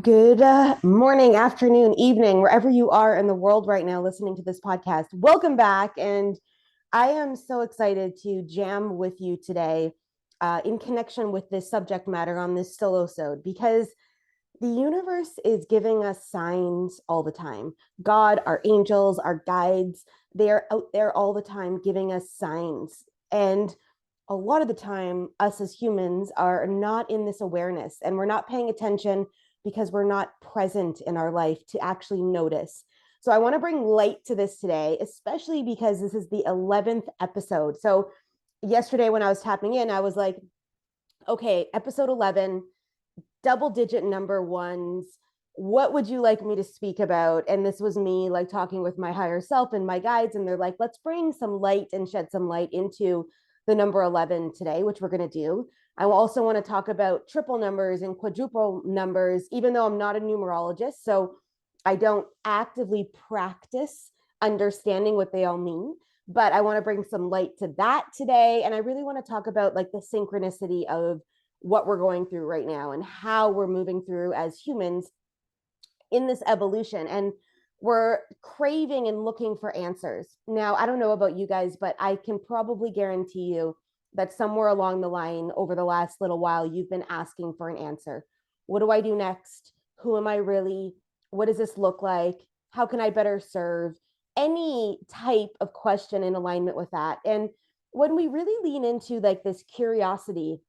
Good morning, afternoon, evening, wherever you are in the world right now listening to this podcast. Welcome back. And I am so excited to jam with you today in connection with this subject matter on this Solosode because the universe is giving us signs all the time. God, our angels, our guides, they are out there all the time giving us signs. And a lot of the time, us as humans are not in this awareness and we're not paying attention because we're not present in our life to actually notice. So, I want to bring light to this today, especially because this is the 11th episode. So, yesterday when I was tapping in, I was like, okay, episode 11, double digit number ones. What would you like me to speak about? And this was me like talking with my higher self and my guides. And they're like, let's bring some light and shed some light into the number 11 today, which we're going to do. I also want to talk about triple numbers and quadruple numbers, even though I'm not a numerologist. So I don't actively practice understanding what they all mean. But I want to bring some light to that today. And I really want to talk about like the synchronicity of what we're going through right now and how we're moving through as humans in this evolution. And we're craving and looking for answers. Now, I don't know about you guys, but I can probably guarantee you that somewhere along the line over the last little while, you've been asking for an answer. What do I do next? Who am I really? What does this look like? How can I better serve? Any type of question in alignment with that. And when we really lean into like this curiosity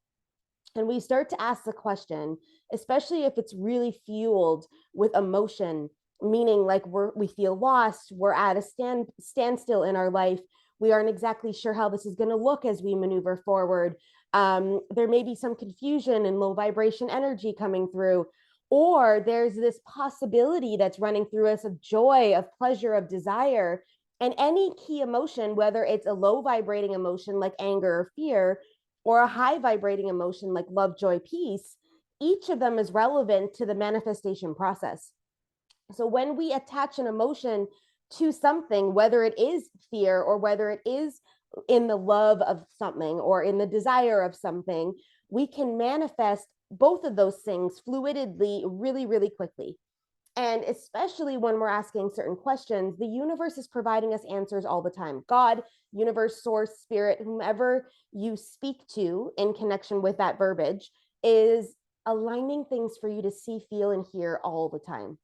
and we start to ask the question, especially if it's really fueled with emotion, meaning like we feel lost, we're at a standstill in our life, we aren't exactly sure how this is going to look as we maneuver forward. There may be some confusion and low vibration energy coming through, or there's this possibility that's running through us of joy, of pleasure, of desire. And any key emotion, whether it's a low vibrating emotion like anger or fear, or a high vibrating emotion like love, joy, peace, each of them is relevant to the manifestation process. So when we attach an emotion to something, whether it is fear or whether it is in the love of something or in the desire of something, we can manifest both of those things fluidly really, really quickly. And especially when we're asking certain questions, the universe is providing us answers all the time. God, universe, source, spirit, whomever you speak to in connection with that verbiage is aligning things for you to see, feel, and hear all the time.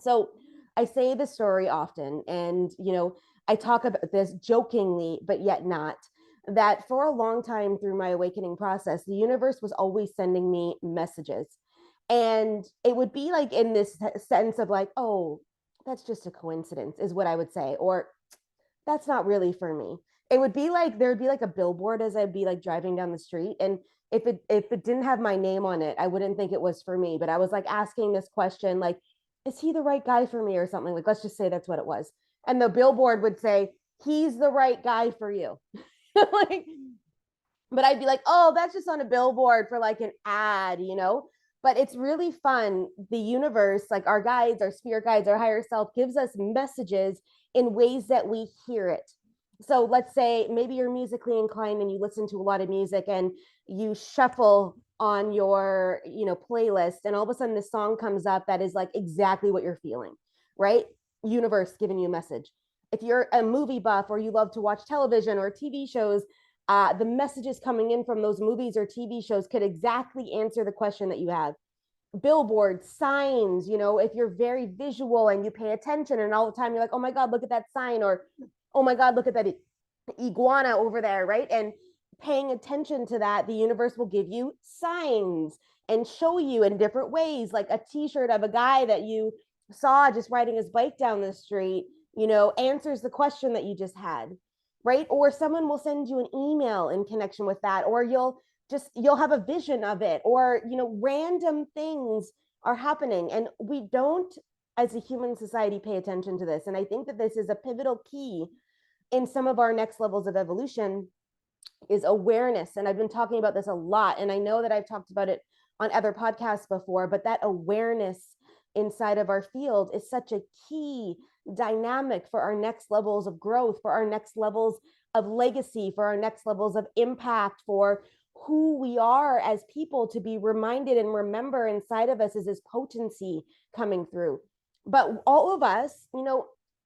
So I say this story often, and I talk about this jokingly, but yet not. That for a long time through my awakening process, the universe was always sending me messages. And it would be like in this sense of like, oh, that's just a coincidence, is what I would say. Or that's not really for me. It would be like there would be like a billboard as I'd be like driving down the street. And if it didn't have my name on it, I wouldn't think it was for me. But I was like asking this question, like, is he the right guy for me or something? Like, let's just say that's what it was. And the billboard would say, he's the right guy for you. Like, but I'd be like, oh, that's just on a billboard for like an ad. But it's really fun. The universe, like our guides, our spirit guides, our higher self gives us messages in ways that we hear it. So let's say maybe you're musically inclined and you listen to a lot of music and you shuffle on your, playlist, and all of a sudden this song comes up that is like exactly what you're feeling, right? Universe giving you a message. If you're a movie buff or you love to watch television or TV shows, the messages coming in from those movies or TV shows could exactly answer the question that you have. Billboards, signs, if you're very visual and you pay attention and all the time you're like, oh my God, look at that sign, or oh my God, look at that iguana over there, right? And paying attention to that, the universe will give you signs and show you in different ways, like a t-shirt of a guy that you saw just riding his bike down the street, answers the question that you just had, right? Or someone will send you an email in connection with that, or you'll have a vision of it, or random things are happening and we don't, as a human society, pay attention to this. And I think that this is a pivotal key in some of our next levels of evolution, is awareness. And I've been talking about this a lot, and I know that I've talked about it on other podcasts before, but that awareness inside of our field is such a key dynamic for our next levels of growth, for our next levels of legacy, for our next levels of impact, for who we are as people, to be reminded and remember inside of us is this potency coming through. But all of us,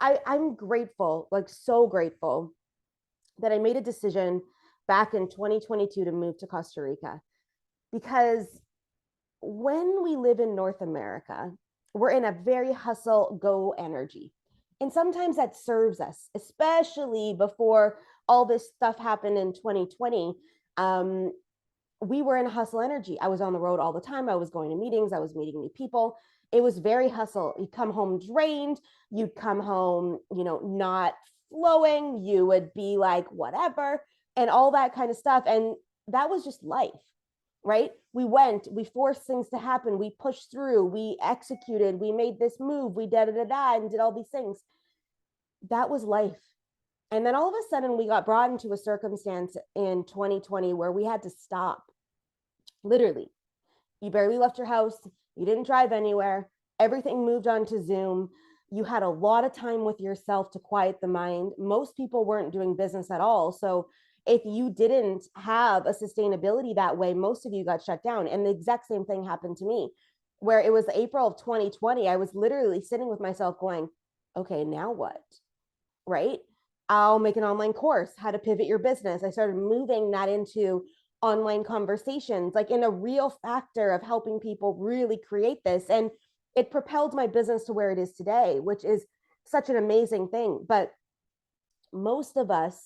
I'm grateful, like so grateful that I made a decision back in 2022 to move to Costa Rica, because when we live in North America, we're in a very hustle go energy. And sometimes that serves us, especially before all this stuff happened in 2020. We were in hustle energy. I was on the road all the time. I was going to meetings. I was meeting new people. It was very hustle. You'd come home drained. You'd come home, not flowing. You would be like, whatever, and all that kind of stuff. And that was just life, right? We forced things to happen. We pushed through, we executed, we made this move, we and did all these things. That was life. And then all of a sudden we got brought into a circumstance in 2020 where we had to stop. Literally, you barely left your house, you didn't drive anywhere, everything moved on to Zoom. You had a lot of time with yourself to quiet the mind. Most people weren't doing business at all. So if you didn't have a sustainability that way, most of you got shut down. And the exact same thing happened to me, where it was April of 2020. I was literally sitting with myself going, okay, now what? Right? I'll make an online course, how to pivot your business. I started moving that into online conversations, like in a real factor of helping people really create this. And it propelled my business to where it is today, which is such an amazing thing. But most of us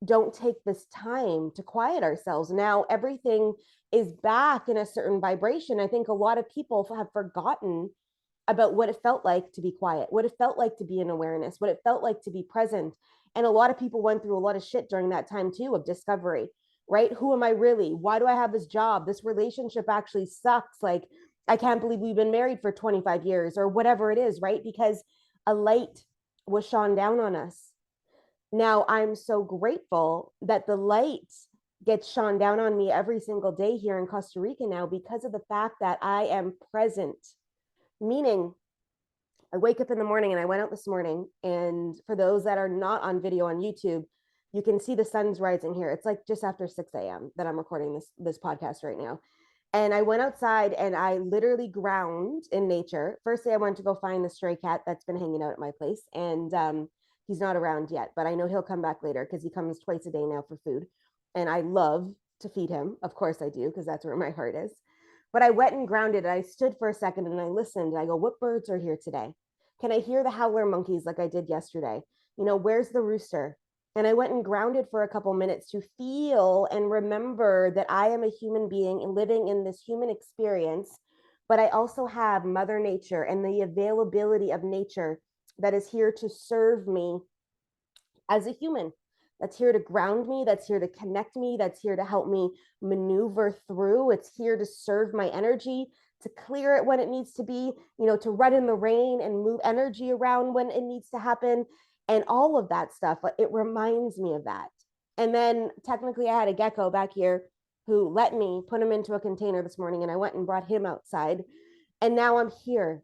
don't take this time to quiet ourselves. Now everything is back in a certain vibration. I think a lot of people have forgotten about what it felt like to be quiet, what it felt like to be in awareness, what it felt like to be present. And a lot of people went through a lot of shit during that time too, of discovery, right? Who am I really? Why do I have this job? This relationship actually sucks. Like, I can't believe we've been married for 25 years or whatever it is, right? Because a light was shone down on us. Now I'm so grateful that the light gets shone down on me every single day here in Costa Rica now, because of the fact that I am present. Meaning, I wake up in the morning, and I went out this morning, and for those that are not on video on YouTube, you can see the sun's rising here. It's like just after 6 a.m. that I'm recording this podcast right now. And I went outside and I literally ground in nature. Firstly, I went to go find the stray cat that's been hanging out at my place. And he's not around yet, but I know he'll come back later because he comes twice a day now for food. And I love to feed him. Of course I do, because that's where my heart is. But I went and grounded. I stood for a second and I listened. I go, what birds are here today? Can I hear the howler monkeys like I did yesterday? Where's the rooster? And I went and grounded for a couple minutes to feel and remember that I am a human being living in this human experience, but I also have Mother Nature and the availability of nature that is here to serve me as a human. That's here to ground me, that's here to connect me, that's here to help me maneuver through. It's here to serve my energy, to clear it when it needs to be, to run in the rain and move energy around when it needs to happen, and all of that stuff. But it reminds me of that. And then technically I had a gecko back here who let me put him into a container this morning, and I went and brought him outside, and now I'm here.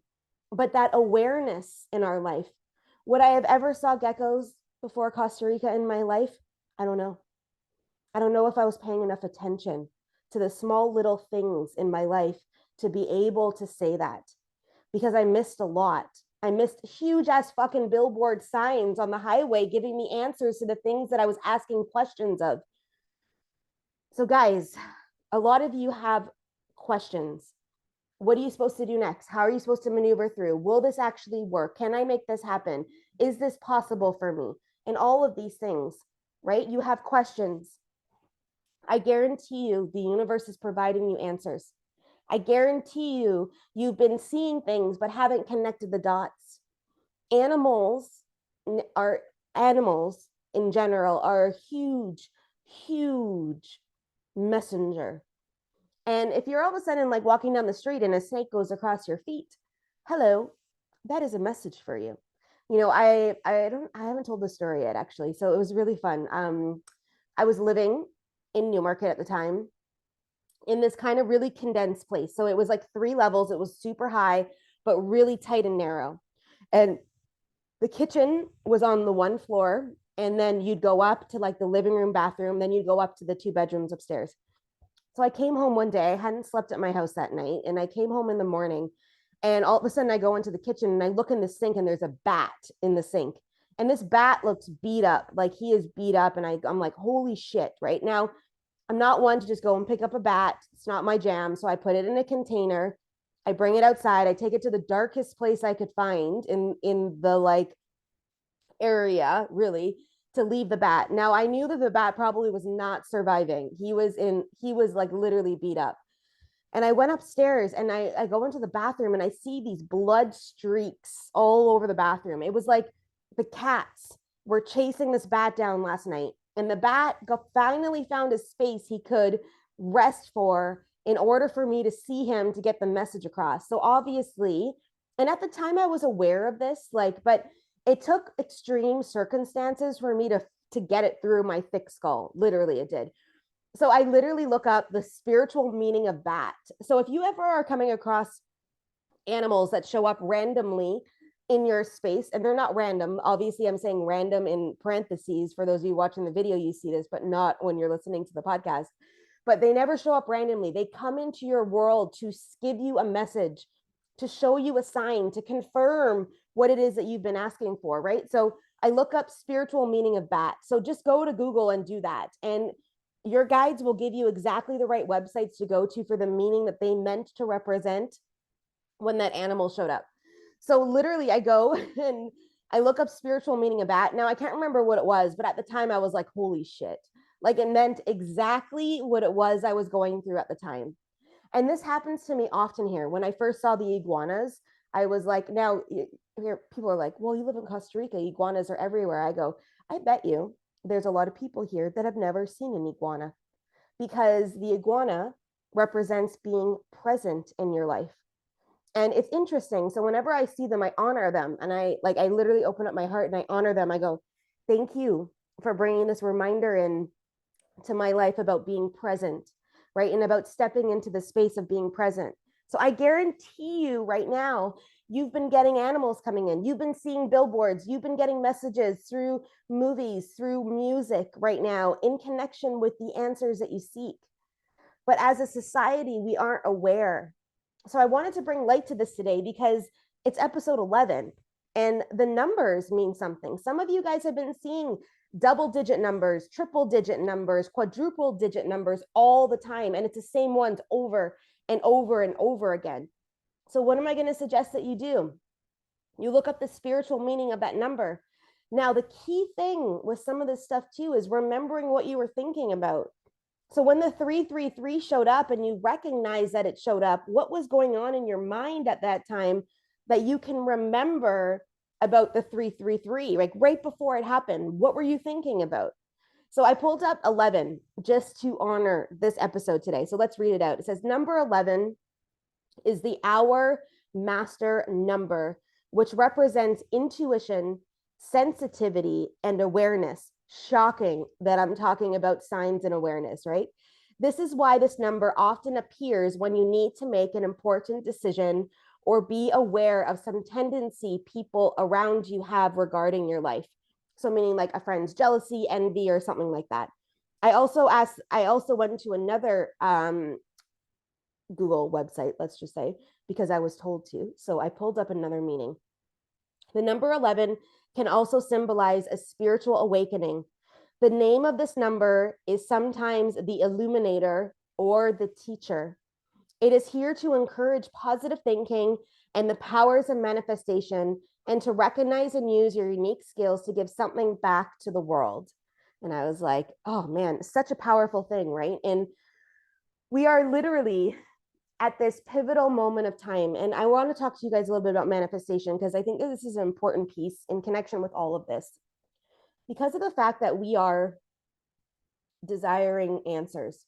But that awareness in our life, would I have ever saw geckos before Costa Rica in my life? I don't know. I don't know if I was paying enough attention to the small little things in my life to be able to say that, because I missed a lot. I missed huge ass fucking billboard signs on the highway giving me answers to the things that I was asking questions of. So guys, a lot of you have questions. What are you supposed to do next? How are you supposed to maneuver through? Will this actually work? Can I make this happen? Is this possible for me? And all of these things, right? You have questions. I guarantee you the universe is providing you answers. I guarantee you you've been seeing things but haven't connected the dots. Animals in general are a huge, huge messenger. And if you're all of a sudden like walking down the street and a snake goes across your feet, hello, that is a message for you. I haven't told the story yet actually, so it was really fun. I was living in Newmarket at the time, in this kind of really condensed place. So it was like 3 levels. It was super high, but really tight and narrow. And the kitchen was on the 1 floor, and then you'd go up to like the living room, bathroom, then you'd go up to the 2 bedrooms upstairs. So I came home one day, I hadn't slept at my house that night, and I came home in the morning, and all of a sudden I go into the kitchen and I look in the sink and there's a bat in the sink. And this bat looks beat up, like he is beat up. And I'm like, holy shit, right now. I'm not one to just go and pick up a bat. It's not my jam. So I put it in a container. I bring it outside. I take it to the darkest place I could find in the like area, really, to leave the bat. Now I knew that the bat probably was not surviving. He was like literally beat up. And I went upstairs and I go into the bathroom and I see these blood streaks all over the bathroom. It was like the cats were chasing this bat down last night. And the bat finally found a space he could rest for in order for me to see him to get the message across. So obviously, and at the time I was aware of this, like, but it took extreme circumstances for me to get it through my thick skull. Literally, it did. So I literally look up the spiritual meaning of bat. So if you ever are coming across animals that show up randomly in your space, and they're not random, obviously I'm saying random in parentheses for those of you watching the video, you see this, but not when you're listening to the podcast. But they never show up randomly. They come into your world to give you a message, to show you a sign, to confirm what it is that you've been asking for, right? So I look up spiritual meaning of bat. So just go to Google and do that. And your guides will give you exactly the right websites to go to for the meaning that they meant to represent when that animal showed up. So literally I go and I look up spiritual meaning of bat. Now I can't remember what it was, but at the time I was like, holy shit. Like it meant exactly what it was I was going through at the time. And this happens to me often here. When I first saw the iguanas, I was like, now here people are like, well, you live in Costa Rica, iguanas are everywhere. I go, I bet you there's a lot of people here that have never seen an iguana, because the iguana represents being present in your life. And it's interesting. So whenever I see them, I honor them. And I literally open up my heart and I honor them. I go, thank you for bringing this reminder in to my life about being present, right? And about stepping into the space of being present. So I guarantee you right now, you've been getting animals coming in. You've been seeing billboards. You've been getting messages through movies, through music right now in connection with the answers that you seek. But as a society, we aren't aware. So I wanted to bring light to this today because it's episode 11 and the numbers mean something. Some of you guys have been seeing double digit numbers, triple digit numbers, quadruple digit numbers all the time. And it's the same ones over and over and over again. So what am I going to suggest that you do? You look up the spiritual meaning of that number. Now, the key thing with some of this stuff too is remembering what you were thinking about. So when the 333 showed up and you recognize that it showed up, what was going on in your mind at that time that you can remember about the 333, like right before it happened? What were you thinking about? So I pulled up 11 just to honor this episode today. So let's read it out. It says number 11 is the hour master number, which represents intuition, sensitivity, and awareness. Shocking that I'm talking about signs and awareness, right? This is why this number often appears when you need to make an important decision or be aware of some tendency people around you have regarding your life. So meaning like a friend's jealousy, envy, or something like that. I also went to another Google website, let's just say, because I was told to. So I pulled up another meaning. The number 11 can also symbolize a spiritual awakening. The name of this number is sometimes the illuminator or the teacher. It is here to encourage positive thinking and the powers of manifestation, and to recognize and use your unique skills to give something back to the world. And I was like, oh man, such a powerful thing, right? And we are literally at this pivotal moment of time. And I want to talk to you guys a little bit about manifestation, because I think that this is an important piece in connection with all of this. Because of the fact that we are desiring answers,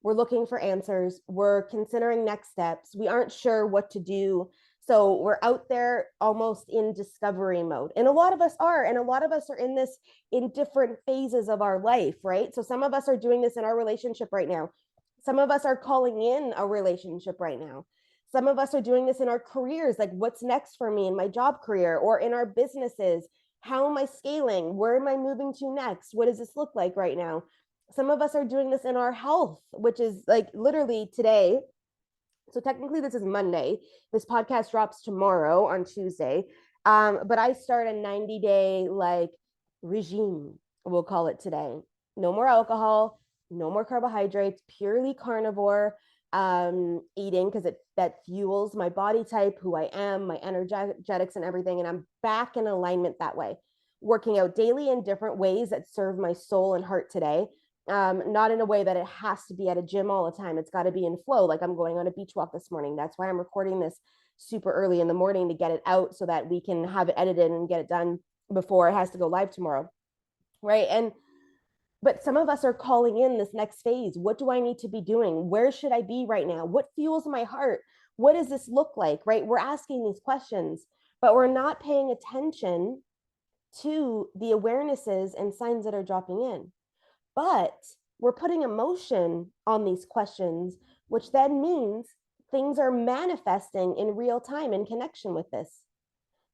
we're looking for answers, we're considering next steps, we aren't sure what to do. So we're out there almost in discovery mode. And a lot of us are, and a lot of us are in this in different phases of our life, right? So some of us are doing this in our relationship right now. Some of us are calling in a relationship right now. Some of us are doing this in our careers, like what's next for me in my job career, or in our businesses. How am I scaling? Where am I moving to next? What does this look like right now? Some of us are doing this in our health, which is like literally today. So technically this is Monday. This podcast drops tomorrow on Tuesday. But I start a 90-day like regime, we'll call it today. No more alcohol, no more carbohydrates, purely carnivore eating, because that fuels my body type, who I am, my energetics and everything. And I'm back in alignment that way. Working out daily in different ways that serve my soul and heart today. Not in a way that it has to be at a gym all the time. It's got to be in flow. Like I'm going on a beach walk this morning. That's why I'm recording this super early in the morning, to get it out so that we can have it edited and get it done before it has to go live tomorrow. Right. But some of us are calling in this next phase. What do I need to be doing? Where should I be right now? What fuels my heart? What does this look like? Right. We're asking these questions, but we're not paying attention to the awarenesses and signs that are dropping in. But we're putting emotion on these questions, which then means things are manifesting in real time in connection with this.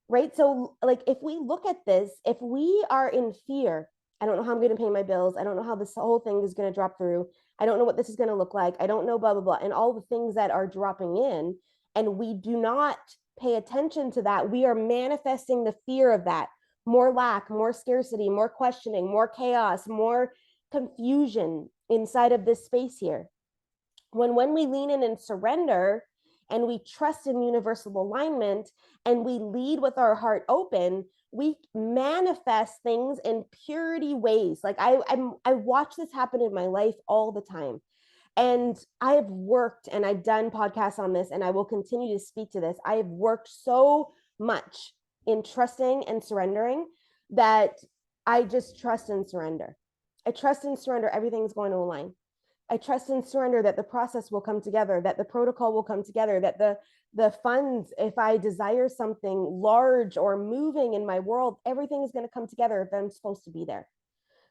Right. So, like, if we look at this, if we are in fear, I don't know how I'm going to pay my bills. I don't know how this whole thing is going to drop through. I don't know what this is going to look like. I don't know, blah, blah, blah. And all the things that are dropping in. And we do not pay attention to that. We are manifesting the fear of that. More lack, more scarcity, more questioning, more chaos, more confusion inside of this space here. When we lean in and surrender, and we trust in universal alignment, and we lead with our heart open, we manifest things in purity ways. Like I watch this happen in my life all the time. And I have worked, and I've done podcasts on this, and I will continue to speak to this. I have worked so much in trusting and surrendering that I just trust and surrender. I trust and surrender everything's going to align. I trust and surrender that the process will come together, that the protocol will come together, that the funds, if I desire something large or moving in my world, everything is going to come together if I'm supposed to be there.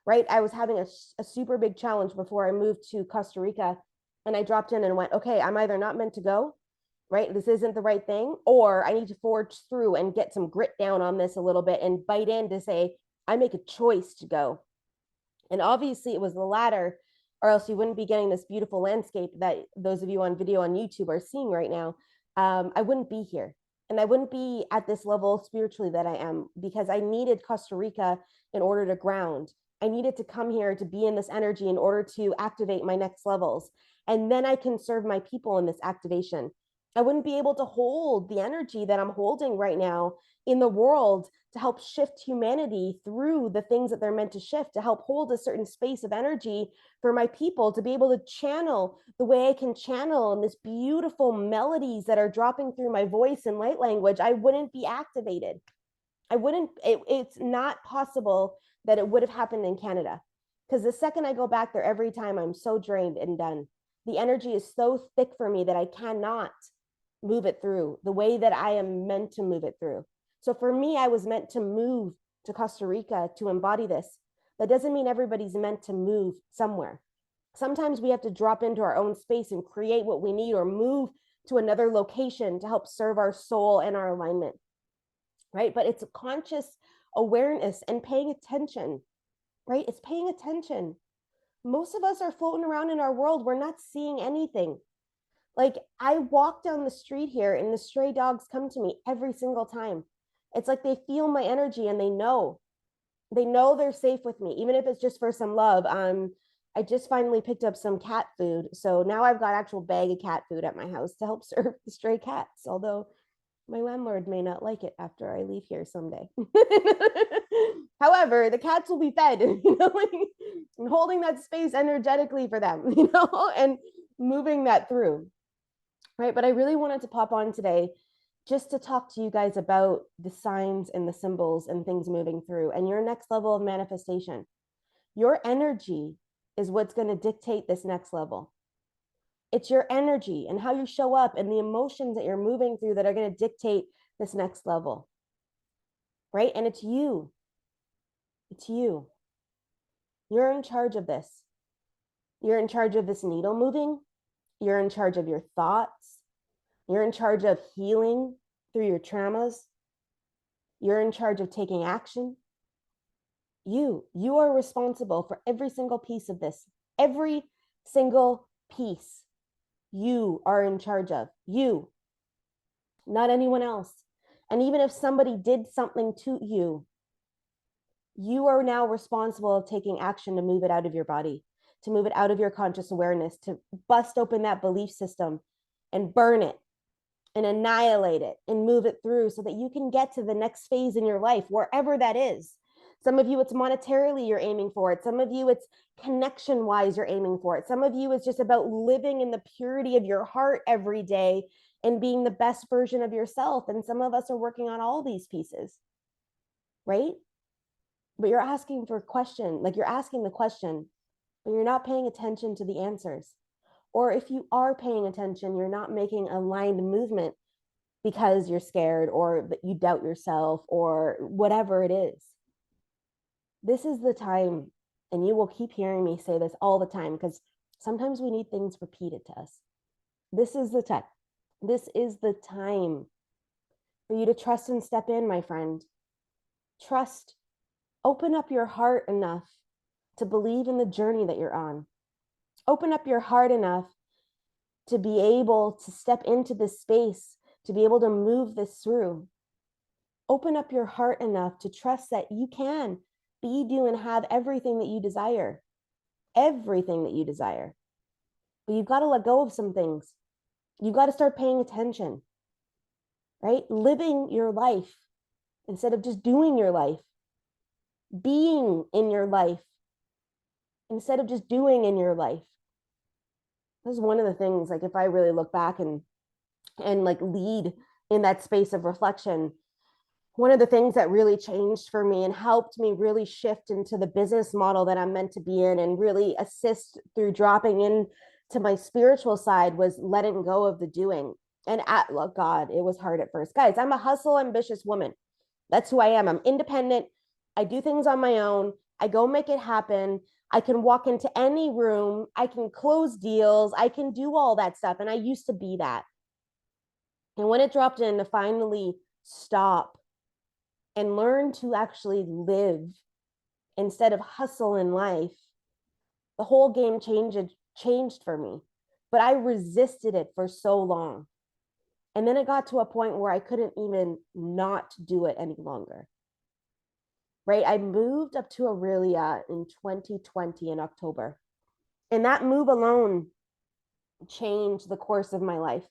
Right. I was having a super big challenge before I moved to Costa Rica, and I dropped in and went, okay, I'm either not meant to go, right? This isn't the right thing, or I need to forge through and get some grit down on this a little bit and bite in to say, I make a choice to go. And obviously it was the latter, or else you wouldn't be getting this beautiful landscape that those of you on video on YouTube are seeing right now. I wouldn't be here. And I wouldn't be at this level spiritually that I am, because I needed Costa Rica in order to ground. I needed to come here to be in this energy in order to activate my next levels. And then I can serve my people in this activation. I wouldn't be able to hold the energy that I'm holding right now in the world to help shift humanity through the things that they're meant to shift, to help hold a certain space of energy for my people to be able to channel the way I can channel, and this beautiful melodies that are dropping through my voice and light language. I wouldn't be activated. It's not possible that it would have happened in Canada, because the second I go back there, every time I'm so drained and done. The energy is so thick for me that I cannot move it through the way that I am meant to move it through. So for me, I was meant to move to Costa Rica to embody this. That doesn't mean everybody's meant to move somewhere. Sometimes we have to drop into our own space and create what we need, or move to another location to help serve our soul and our alignment, right? But it's a conscious awareness and paying attention, right? It's paying attention. Most of us are floating around in our world. We're not seeing anything. Like, I walk down the street here and the stray dogs come to me every single time. It's like they feel my energy, and they know they're safe with me, even if it's just for some love. I just finally picked up some cat food. So now I've got actual bag of cat food at my house to help serve the stray cats. Although my landlord may not like it after I leave here someday. However, the cats will be fed, and holding that space energetically for them, and moving that through. Right. But I really wanted to pop on today just to talk to you guys about the signs and the symbols and things moving through, and your next level of manifestation. Your energy is what's going to dictate this next level. It's your energy and how you show up and the emotions that you're moving through that are going to dictate this next level. Right? And it's you. It's you. You're in charge of this. You're in charge of this needle moving. You're in charge of your thoughts. You're in charge of healing through your traumas. You're in charge of taking action. You are responsible for every single piece of this. Every single piece you are in charge of. You, not anyone else. And even if somebody did something to you, you are now responsible of taking action to move it out of your body, to move it out of your conscious awareness, to bust open that belief system and burn it and annihilate it and move it through so that you can get to the next phase in your life, wherever that is. Some of you, it's monetarily you're aiming for it. Some of you, it's connection wise you're aiming for it. Some of you, it's just about living in the purity of your heart every day and being the best version of yourself. And some of us are working on all these pieces, right? But you're asking for a question, like you're asking the question, but you're not paying attention to the answers. Or if you are paying attention, you're not making aligned movement because you're scared or that you doubt yourself or whatever it is. This is the time, and you will keep hearing me say this all the time because sometimes we need things repeated to us. This is the time. This is the time for you to trust and step in, my friend. Trust. Open up your heart enough to believe in the journey that you're on. Open up your heart enough to be able to step into this space, to be able to move this through. Open up your heart enough to trust that you can be, do, and have everything that you desire. Everything that you desire. But you've got to let go of some things. You've got to start paying attention, right? Living your life instead of just doing your life. Being in your life instead of just doing in your life. This is one of the things, like if I really look back and like lead in that space of reflection, one of the things that really changed for me and helped me really shift into the business model that I'm meant to be in and really assist through dropping in to my spiritual side was letting go of the doing. And look, God, it was hard at first. Guys, I'm a hustle, ambitious woman. That's who I am. I'm independent. I do things on my own. I go make it happen. I can walk into any room. I can close deals. I can do all that stuff. And I used to be that. And when it dropped in to finally stop and learn to actually live instead of hustle in life, the whole game changed for me. But I resisted it for so long. And then it got to a point where I couldn't even not do it any longer. Right? I moved up to Aurelia in 2020 in October. And that move alone changed the course of my life.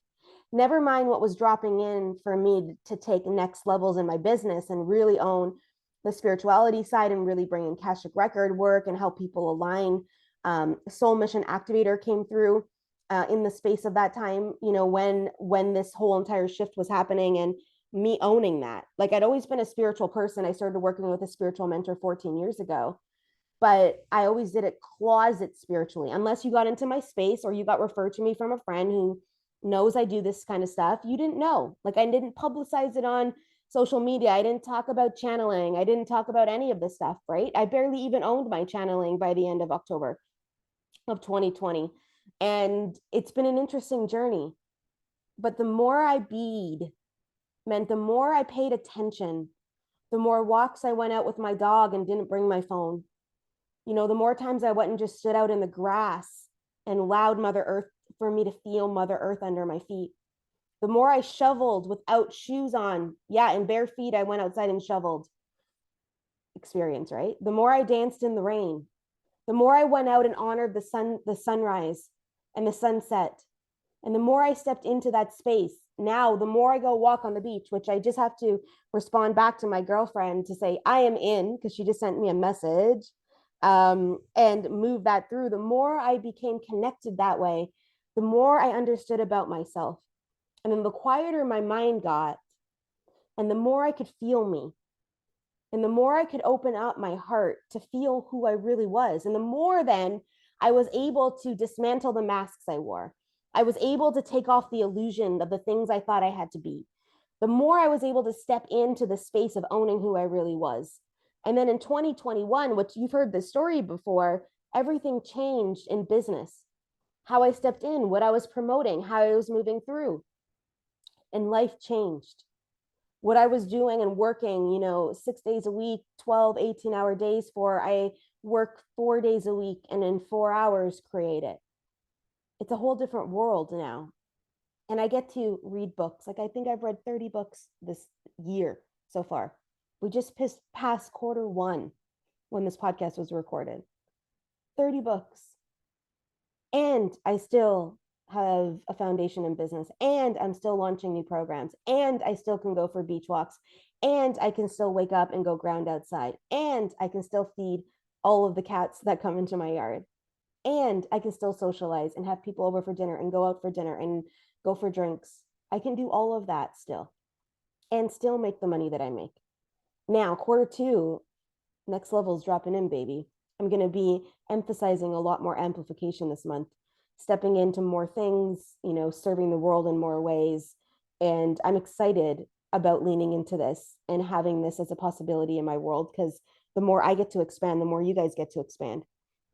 Never mind what was dropping in for me to take next levels in my business and really own the spirituality side and really bring in Akashic record work and help people align. Soul Mission Activator came through in the space of that time, you know, when this whole entire shift was happening and me owning that. Like I'd always been a spiritual person. I started working with a spiritual mentor 14 years ago, but I always did it closet spiritually, unless you got into my space or you got referred to me from a friend who knows I do this kind of stuff. You didn't know. Like I didn't publicize it on social media. I didn't talk about channeling. I didn't talk about any of this stuff, right? I barely even owned my channeling by the end of October of 2020. And it's been an interesting journey. But the more I bead meant the more I paid attention, the more walks I went out with my dog and didn't bring my phone. You know, the more times I went and just stood out in the grass and allowed Mother Earth for me to feel Mother Earth under my feet. The more I shoveled without shoes on, yeah, in bare feet, I went outside and shoveled. Experience, right? The more I danced in the rain, the more I went out and honored the sunrise and the sunset. And the more I stepped into that space, now the more I go walk on the beach, which I just have to respond back to my girlfriend to say, I am in, because she just sent me a message, and move that through. The more I became connected that way, the more I understood about myself. And then the quieter my mind got, and the more I could feel me. And the more I could open up my heart to feel who I really was. And the more then I was able to dismantle the masks I wore. I was able to take off the illusion of the things I thought I had to be. The more I was able to step into the space of owning who I really was. And then in 2021, which you've heard this story before, everything changed in business. How I stepped in, what I was promoting, how I was moving through. And life changed. what I was doing and working, 6 days a week, 12, 18-hour days for, I work 4 days a week and in 4 hours create it. It's a whole different world now. And I get to read books. Like I think I've read 30 books this year so far. We just passed Q1 when this podcast was recorded. 30 books. And I still have a foundation in business, and I'm still launching new programs, and I still can go for beach walks, and I can still wake up and go ground outside, and I can still feed all of the cats that come into my yard, and I can still socialize and have people over for dinner and go out for dinner and go for drinks. I can do all of that still and still make the money that I make. Now, Q2, next level is dropping in, baby. I'm going to be emphasizing a lot more amplification this month, stepping into more things, serving the world in more ways. And I'm excited about leaning into this and having this as a possibility in my world, because the more I get to expand, the more you guys get to expand,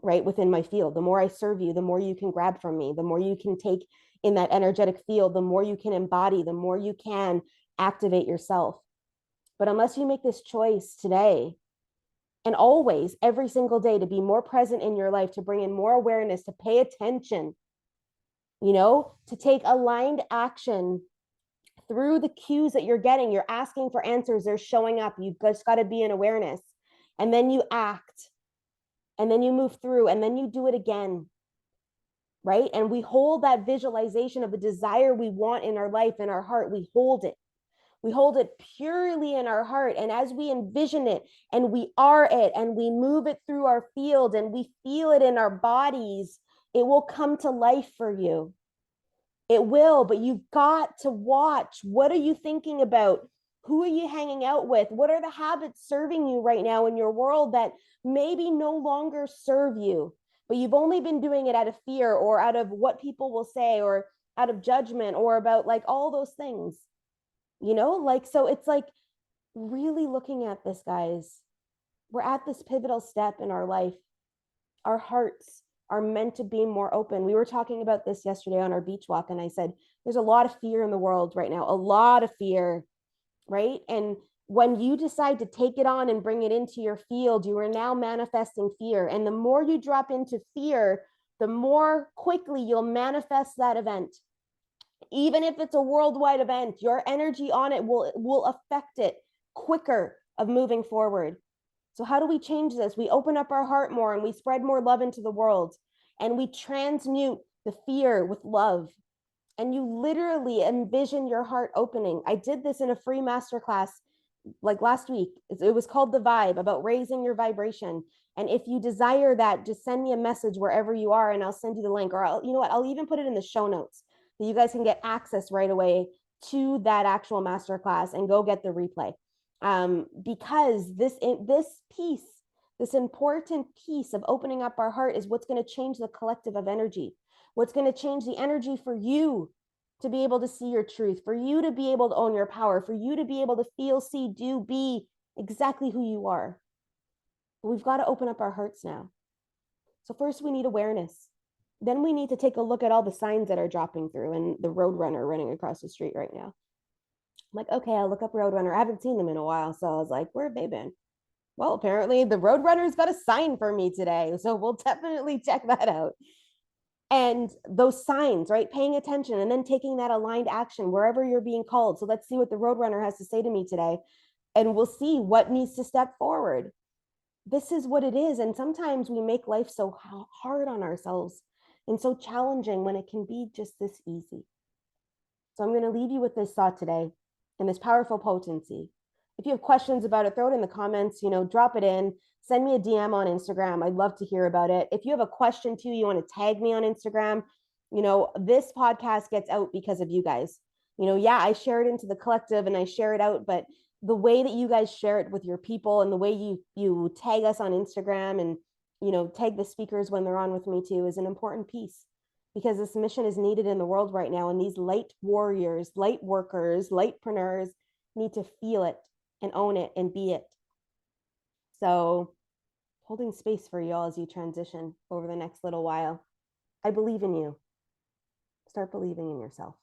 right? Within my field, the more I serve you, the more you can grab from me, the more you can take in that energetic field, the more you can embody, the more you can activate yourself. But unless you make this choice today, and always, every single day, to be more present in your life, to bring in more awareness, to pay attention, to take aligned action through the cues that you're getting. You're asking for answers, they're showing up. You've just got to be in awareness. And then you act, and then you move through, and then you do it again, right? And we hold that visualization of the desire we want in our life, in our heart. We hold it. We hold it purely in our heart. And as we envision it and we are it and we move it through our field and we feel it in our bodies, it will come to life for you. It will, but you've got to watch. What are you thinking about? Who are you hanging out with? What are the habits serving you right now in your world that maybe no longer serve you, but you've only been doing it out of fear or out of what people will say or out of judgment or about like all those things? So it's like really looking at this, guys. We're at this pivotal step in our life. Our hearts are meant to be more open. We were talking about this yesterday on our beach walk, and I said, there's a lot of fear in the world right now, a lot of fear, right? And when you decide to take it on and bring it into your field, you are now manifesting fear. And the more you drop into fear, the more quickly you'll manifest that event. Even if it's a worldwide event, your energy on it will affect it quicker of moving forward. So how do we change this? We open up our heart more and we spread more love into the world, and we transmute the fear with love. And you literally envision your heart opening. I did this in a free masterclass like last week. It was called The Vibe, about raising your vibration. And if you desire that, just send me a message wherever you are and I'll send you the link, or I'll even put it in the show notes so you guys can get access right away to that actual masterclass and go get the replay. Because this piece, this important piece of opening up our heart is what's going to change the collective of energy, what's going to change the energy for you to be able to see your truth, for you to be able to own your power, for you to be able to feel, see, do, be exactly who you are. But we've got to open up our hearts now. So first we need awareness. Then we need to take a look at all the signs that are dropping through and the roadrunner running across the street right now. I'm like, okay, I'll look up roadrunner. I haven't seen them in a while. So I was like, where have they been? Well, apparently the roadrunner's got a sign for me today. So we'll definitely check that out. And those signs, right? Paying attention and then taking that aligned action wherever you're being called. So let's see what the roadrunner has to say to me today. And we'll see what needs to step forward. This is what it is. And sometimes we make life so hard on ourselves and so challenging when it can be just this easy. So I'm going to leave you with this thought today and this powerful potency. If you have questions about it, throw it in the comments, drop it in, send me a DM on Instagram. I'd love to hear about it. If you have a question too, you want to tag me on Instagram, this podcast gets out because of you guys. I share it into the collective and I share it out, but the way that you guys share it with your people and the way you tag us on Instagram and, tag the speakers when they're on with me too is an important piece, because this mission is needed in the world right now. And these light warriors, light workers, lightpreneurs need to feel it and own it and be it. So holding space for y'all as you transition over the next little while. I believe in you. Start believing in yourself.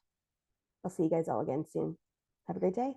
I'll see you guys all again soon. Have a great day.